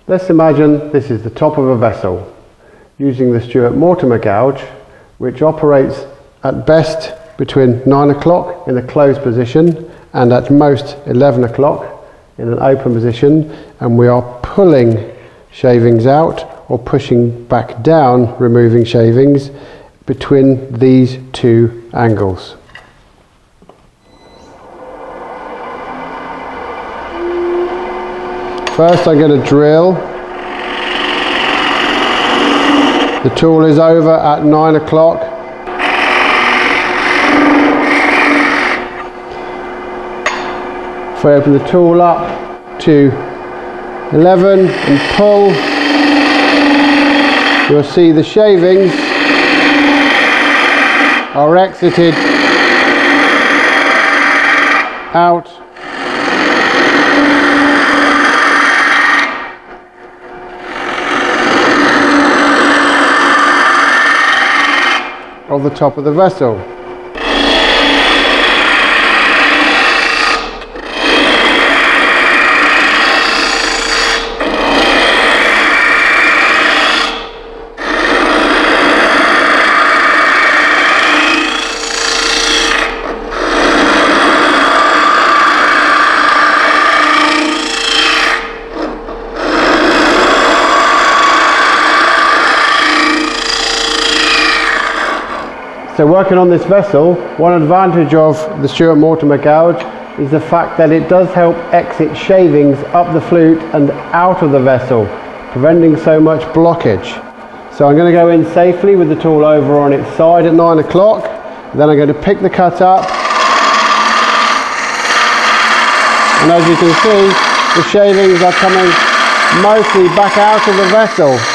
Let's imagine this is the top of a vessel. Using the Stuart Mortimer Gouge, which operates at best between 9 o'clock in a closed position and at most 11 o'clock in an open position, and we are pulling shavings out or pushing back down, removing shavings between these two angles. First I'm going to drill. The tool is over at 9 o'clock. If I open the tool up to 11 and pull, you'll see the shavings are exited out of the top of the vessel. So working on this vessel, one advantage of the Stuart Mortimer Gouge is the fact that it does help exit shavings up the flute and out of the vessel, preventing so much blockage. So I'm going to go in safely with the tool over on its side at 9 o'clock, then I'm going to pick the cut up, and as you can see, the shavings are coming mostly back out of the vessel.